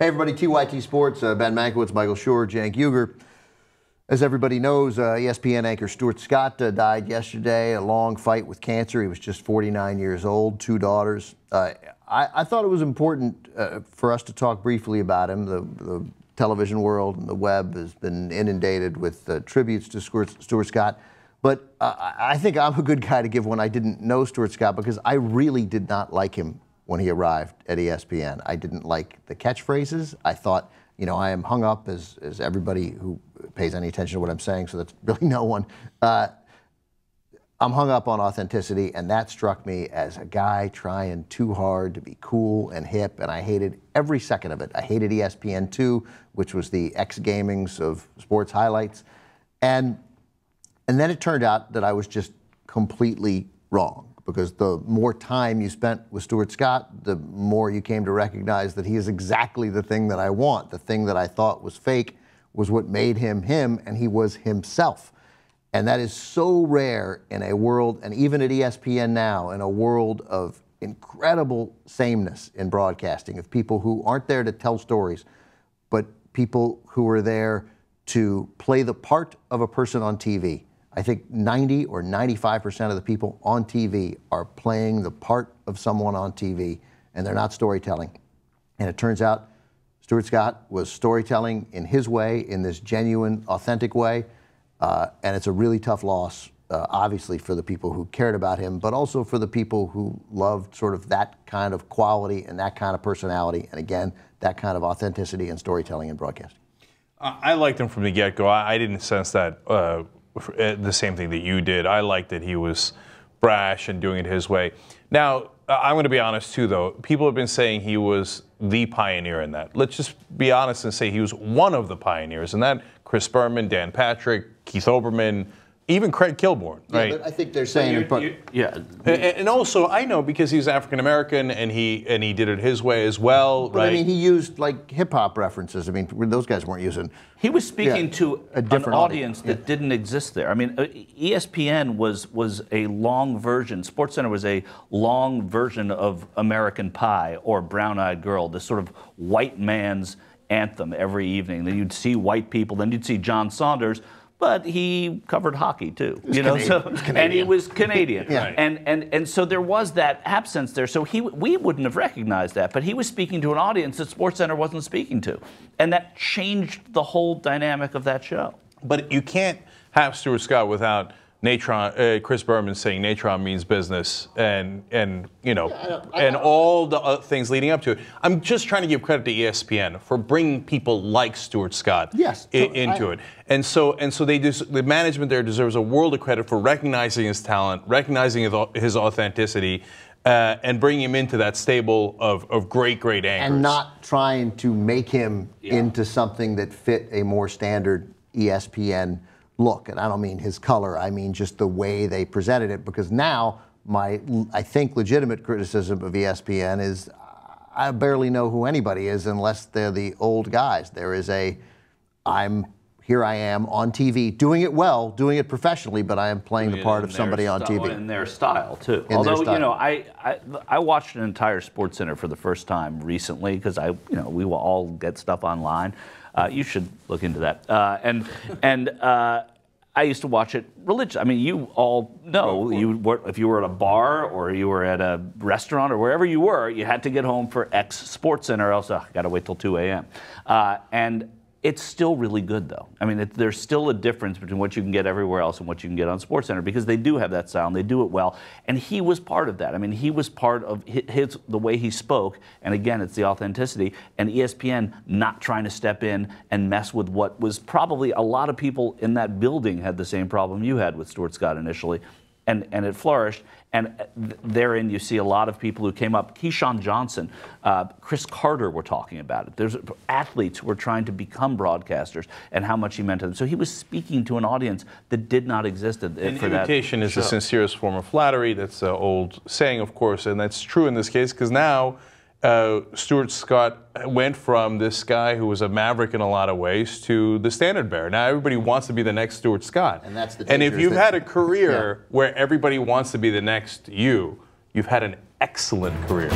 Hey everybody, TYT Sports, Ben Mankiewicz, Michael Schur, Cenk Uygur. As everybody knows, ESPN anchor Stuart Scott died yesterday, a long fight with cancer. He was just 49 years old, 2 daughters. I thought it was important for us to talk briefly about him. The television world and the web has been inundated with tributes to Stuart Scott. But I think I'm a good guy to give when I didn't know Stuart Scott, because I really did not like him when he arrived at ESPN. I didn't like the catchphrases. I thought, you know, I am hung up, as everybody who pays any attention to what I'm saying, so that's really no one. I'm hung up on authenticity, and that struck me as a guy trying too hard to be cool and hip, and I hated every second of it. I hated ESPN2, which was the X-Gamings of sports highlights. And then it turned out that I was just completely wrong, because the more time you spent with Stuart Scott, the more you came to recognize that he is exactly the thing that I want. The thing that I thought was fake was what made him him, and he was himself. And that is so rare in a world, and even at ESPN now, in a world of incredible sameness in broadcasting, of people who aren't there to tell stories, but people who are there to play the part of a person on TV. I think 90 or 95% of the people on TV are playing the part of someone on TV, and they're not storytelling. And it turns out Stuart Scott was storytelling in his way, in this genuine, authentic way, and it's a really tough loss, obviously, for the people who cared about him, but also for the people who loved sort of that kind of quality and that kind of personality, and again, that kind of authenticity and storytelling in broadcasting. I liked him from the get-go. I didn't sense that the same thing that you did. I liked that he was brash and doing it his way. Now, I'm going to be honest too, though. People have been saying he was the pioneer in that. Let's just be honest and say he was one of the pioneers in that. Chris Berman, Dan Patrick, Keith Olbermann, even Craig Kilborn, right? Yeah, but I think they're saying, and also I know because he's African American and he did it his way as well, but right? I mean, he used like hip hop references. I mean, those guys weren't using. He was speaking to a different an audience that didn't exist there. I mean, ESPN was a long version. SportsCenter was a long version of American Pie or Brown Eyed Girl, this sort of white man's anthem every evening. Then you'd see white people. Then you'd see John Saunders. But he covered hockey too, you know. And he was Canadian, Yeah. and so there was that absence there. So we wouldn't have recognized that, but he was speaking to an audience that SportsCenter wasn't speaking to, and that changed the whole dynamic of that show. But you can't have Stuart Scott without Natron, Chris Berman saying Natron means business, and you know, and all the things leading up to it. I'm just trying to give credit to ESPN for bringing people like Stuart Scott into it, and so the management there deserves a world of credit for recognizing his talent, recognizing his authenticity, and bringing him into that stable of great anchors, and not trying to make him into something that fit a more standard ESPN look. And I don't mean his color, I mean just the way they presented it, because now my, I think, legitimate criticism of ESPN is I barely know who anybody is unless they're the old guys. There is here I am on TV, doing it well, doing it professionally, but I am playing the part of somebody on TV. In their style, too. Although, you know, I watched an entire SportsCenter for the first time recently, because we will all get stuff online. You should look into that. I used to watch it religiously. I mean, you all know, if you were at a bar or you were at a restaurant or wherever you were, you had to get home for X SportsCenter, or else I got to wait till 2 a.m. And it's still really good, though. I mean, there's still a difference between what you can get everywhere else and what you can get on SportsCenter, because they do have that style and they do it well. And he was part of that. I mean, he was part of the way he spoke. And again, it's the authenticity. And ESPN not trying to step in and mess with what was probably a lot of people in that building had the same problem you had with Stuart Scott initially. And it flourished. And therein you see a lot of people who came up. Keyshawn Johnson, Chris Carter were talking about it. There's athletes who were trying to become broadcasters and how much he meant to them. So he was speaking to an audience that did not exist for that. Imitation is the sincerest form of flattery. That's an old saying, of course, and that's true in this case, because now Stuart Scott went from this guy who was a maverick in a lot of ways to the standard bearer. Now everybody wants to be the next Stuart Scott. And that's the And if you've had a career where everybody wants to be the next you've had an excellent career.